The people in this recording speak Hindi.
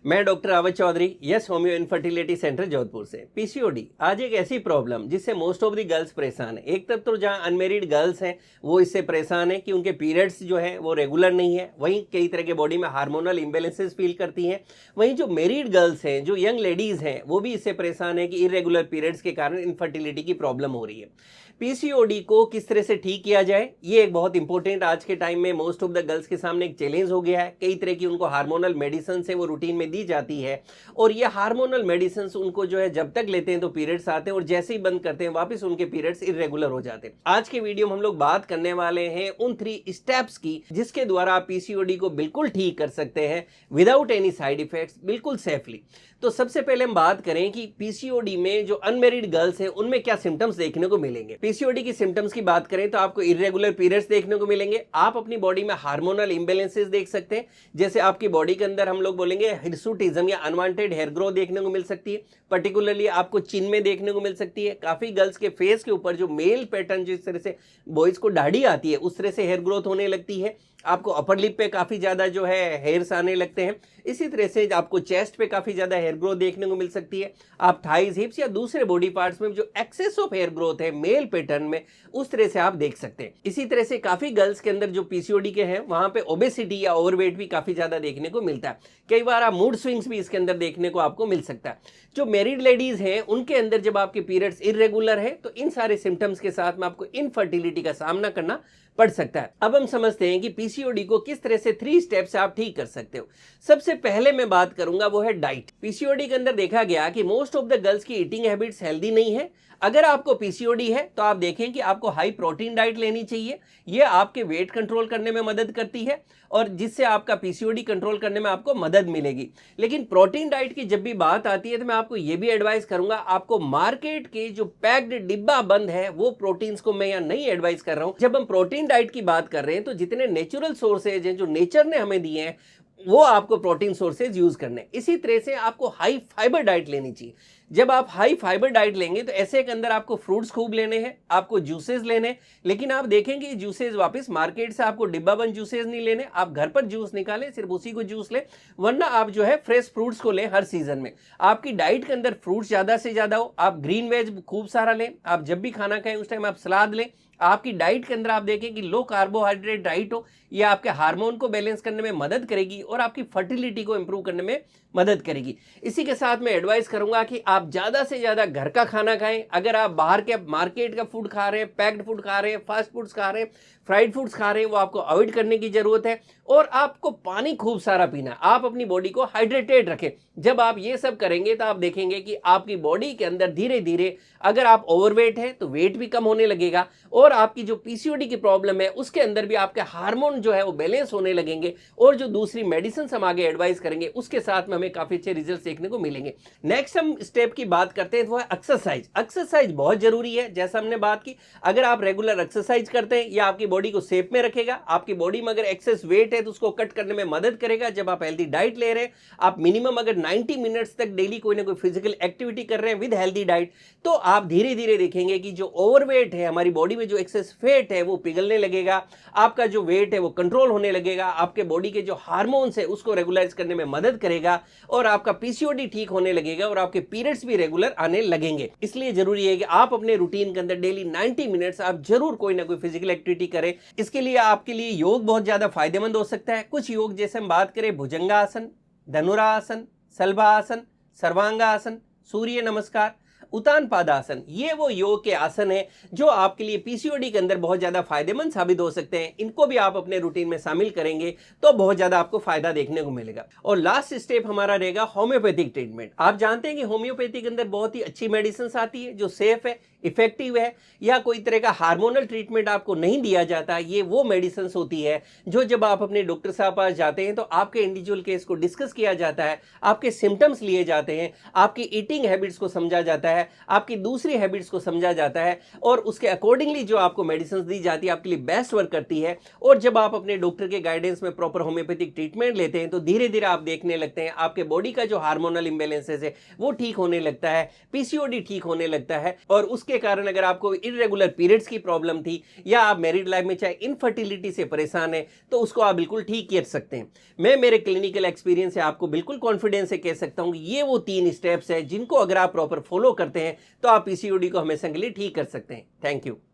मैं doctor Awadh Chaudhary, yes homeo infertility centre Jodhpur से। पीसीओडी आज एक ऐसी प्रॉब्लम जिससे मोस्ट ऑफ द गर्ल्स परेशान है। एक तरफ तो जहां अनमेरिड गर्ल्स हैं वो इससे परेशान है कि उनके पीरियड्स जो है वो रेगुलर नहीं है, वहीं कई तरह के बॉडी में हार्मोनल इम्बेलेंसेस फील करती हैं। वहीं जो मेरिड गर्ल्स हैं, जो यंग लेडीज हैं, वो भी इससे परेशान है कि इरेगुलर पीरियड्स के कारण इनफर्टिलिटी की प्रॉब्लम हो रही है। पीसीओडी को किस तरह से ठीक किया जाए, ये एक बहुत इंपॉर्टेंट आज के टाइम में मोस्ट ऑफ द गर्ल्स के सामने एक चैलेंज हो गया है। कई तरह की उनको हार्मोनल मेडिसिन है वो रूटीन में दी जाती है, और ये हार्मोनल मेडिसिन उनको जो है जब तक लेते हैं तो पीरियड्स आते हैं, और जैसे ही बंद करते हैं वापस उनके पीरियड्स इरेगुलर हो जाते हैं। आज के वीडियो में हम लोग बात करने वाले हैं उन 3 स्टेप्स की जिसके द्वारा आप पीसीओडी को बिल्कुल ठीक कर सकते हैं विदाउट एनी साइड इफेक्ट्स, बिल्कुल सेफली। तो सबसे पहले हम बात करें कि पीसीओडी में जो अनमेरिड गर्ल्स हैं उनमें क्या सिम्टम्स देखने को मिलेंगे। पीसीओडी की सिम्टम्स की बात करें तो आपको इरेगुलर पीरियड्स देखने को मिलेंगे। आप अपनी बॉडी में हार्मोनल इम्बेलेंसेस देख सकते हैं, जैसे आपकी बॉडी के अंदर हम लोग बोलेंगे हिरसुटिज्म या अनवांटेड हेयर ग्रोथ देखने को मिल सकती है। पर्टिकुलरली आपको चिन में देखने को मिल सकती है। काफी गर्ल्स के फेस के ऊपर जो मेल पैटर्न जिस तरह से बॉयज को दाढ़ी आती है उस तरह से हेयर ग्रोथ होने लगती है। आपको अपर लिप पे काफी ज्यादा जो है हेयर्स आने लगते हैं। इसी तरह से आपको चेस्ट पे काफी ज्यादा हेयर ग्रोथ देखने को मिल सकती है। आप थाइज, हिप्स या दूसरे बॉडी पार्ट्स में जो एक्सेस ऑफ हेयर ग्रोथ है मेल पैटर्न में, उस तरह से आप देख सकते हैं। इसी तरह से काफी गर्ल्स के अंदर जो पीसीओडी के हैं वहां पे ओबेसिटी या ओवरवेट भी काफी ज्यादा देखने को मिलता है। कई बार आप मूड स्विंग्स भी इसके अंदर देखने को आपको मिल सकता है। जो मैरिड लेडीज हैं उनके अंदर जब आपके पीरियड्स इरेगुलर है तो इन सारे सिम्टम्स के साथ में आपको इनफर्टिलिटी का सामना करना पड़ सकता है। अब हम समझते हैं कि पीसीओडी को किस तरह से 3 स्टेप से आप ठीक कर सकते हो। सबसे पहले मैं बात करूंगा वो है डाइट। पीसीओडी के अंदर देखा गया कि मोस्ट ऑफ द गर्ल्स की ईटिंग हैबिट्स हेल्दी नहीं है। अगर आपको पीसीओडी है तो आप देखें कि आपको हाई प्रोटीन डाइट लेनी चाहिए। ये आपके वेट कंट्रोल करने में मदद करती है और जिससे आपका पीसीओडी कंट्रोल करने में आपको मदद मिलेगी। लेकिन प्रोटीन डाइट की जब भी बात आती है तो मैं आपको ये भी एडवाइस करूंगा, आपको मार्केट के जो पैक्ड डिब्बा बंद है वो प्रोटीन्स को मैं यहाँ नहीं एडवाइस कर रहा हूं। जब हम प्रोटीन डाइट की बात कर रहे हैं तो जितने नेचुरल सोर्सेज हैं जो नेचर ने हमें दिए हैं वो आपको प्रोटीन सोर्सेज यूज करने। इसी तरह से आपको हाई फाइबर डाइट लेनी चाहिए। जब आप हाई फाइबर डाइट लेंगे तो ऐसे के अंदर आपको फ्रूट्स खूब लेने हैं, आपको जूसेस लेने, लेकिन आप देखेंगे जूसेस वापस मार्केट से आपको डिब्बा बंद जूसेस नहीं लेने। आप घर पर जूस निकालें, सिर्फ उसी को जूस लें, वरना आप जो है फ्रेश फ्रूट्स को लें हर सीजन में। आपकी डाइट के अंदर फ्रूट्स ज्यादा से ज्यादा हो, आप ग्रीन वेज खूब सारा लें। आप जब भी खाना खाएं उस टाइम आप सलाद लें। आपकी डाइट के अंदर आप देखें कि लो कार्बोहाइड्रेट डाइट हो, यह आपके हार्मोन को बैलेंस करने में मदद करेगी और आपकी फर्टिलिटी को इंप्रूव करने में मदद करेगी। इसी के साथ मैं एडवाइस करूंगा कि आप ज्यादा से ज्यादा घर का खाना खाएं। अगर आप बाहर के मार्केट का फूड खा रहे हैं, पैक्ड फूड खा रहे हैं, फास्ट फूड्स खा रहे हैं, फ्राइड फूड्स खा रहे हैं, वो आपको अवॉइड करने की जरूरत है। और आपको पानी खूब सारा पीना, आप अपनी बॉडी को हाइड्रेटेड रखें। जब आप ये सब करेंगे तो आप देखेंगे कि आपकी बॉडी के अंदर धीरे धीरे, अगर आप ओवरवेट है तो वेट भी कम होने लगेगा, और आपकी जो पीसीओडी की प्रॉब्लम है उसके अंदर भी आपके हार्मोन जो है वो बैलेंस होने लगेंगे, और जो दूसरी मेडिसिन हम आगे एडवाइस करेंगे उसके साथ में हमें काफी अच्छे रिजल्ट देखने को मिलेंगे। नेक्स्ट हम स्टेप की बात करते हैं तो वो है एक्सरसाइज। एक्सरसाइज बहुत जरूरी है। जैसा हमने बात की, अगर आप रेगुलर एक्सरसाइज करते हैं या आपकी बॉडी को शेप में रखेगा, आपकी बॉडी में अगर एक्सेस वेट है तो उसको कट करने में मदद करेगा। जब आप हेल्दी डाइट ले रहे हैं, आप मिनिमम अगर 90 मिनट्स तक डेली कोई ना कोई फिजिकल एक्टिविटी कर रहे हैं विद हेल्दी डाइट, तो आप धीरे धीरे देखेंगे कि जो ओवरवेट है, हमारी बॉडी में जो एक्सेस फैट है वो पिघलने लगेगा, आपका जो वेट है वो कंट्रोल होने लगेगा, आपके बॉडी के जो हार्मोन्स है उसको रेगुलाइज करने में मदद करेगा, और आपका पीसीओडी ठीक होने लगेगा और आपके पीरियड्स भी रेगुलर आने लगेंगे। इसलिए जरूरी है कि आप अपने रूटीन के अंदर डेली 90 मिनट्स आप जरूर कोई ना कोई फिजिकल एक्टिविटी करें। इसके लिए आपके लिए योग बहुत ज्यादा फायदेमंद हो सकता है। कुछ योग जैसे हम बात करें भुजंगासन, धनुरासन, सल्भासन, सर्वांगासन, सूर्य नमस्कार, उतान पादासन, ये वो योग के आसन है जो आपके लिए पीसीओडी के अंदर बहुत ज्यादा फायदेमंद साबित हो सकते हैं। इनको भी आप अपने रूटीन में शामिल करेंगे तो बहुत ज्यादा आपको फायदा देखने को मिलेगा। और लास्ट स्टेप हमारा रहेगा होम्योपैथिक ट्रीटमेंट। आप जानते हैं कि होम्योपैथी के अंदर बहुत ही अच्छी मेडिसिन आती है जो सेफ है, इफेक्टिव है, या कोई तरह का हार्मोनल ट्रीटमेंट आपको नहीं दिया जाता। ये वो मेडिसिन होती है जो जब आप अपने डॉक्टर साहब पास जाते हैं तो आपके इंडिविजुअल केस को डिस्कस किया जाता है, आपके सिम्टम्स लिए जाते हैं, आपकी ईटिंग हैबिट्स को समझा जाता है, है, आपकी दूसरी हैबिट्स को समझा जाता है और उसके अकॉर्डिंगली जो आपको मेडिसिन दी जाती है आपके लिए बेस्ट वर्क करती है। और जब आप अपने डॉक्टर के गाइडेंस में प्रॉपर होम्योपैथिक ट्रीटमेंट लेते हैं तो धीरे धीरे आप देखने लगते हैं आपके बॉडी का जो हार्मोनल इम्बेलेंसेस है वो ठीक होने लगता है, पीसीओडी ठीक होने लगता है। और उसके कारण अगर आपको इरेगुलर पीरियड्स की प्रॉब्लम थी या आप मैरिड लाइफ में चाहे इनफर्टिलिटी से परेशान है तो उसको आप बिल्कुल ठीक कर सकते हैं। मैं मेरे क्लिनिकल एक्सपीरियंस से आपको बिल्कुल कॉन्फिडेंस से कह सकता हूं कि ये वो 3 स्टेप्स हैं जिनको अगर आप प्रॉपर फॉलो करते हैं तो आप पीसीओडी को हमेशा के लिए ठीक कर सकते हैं। Thank you.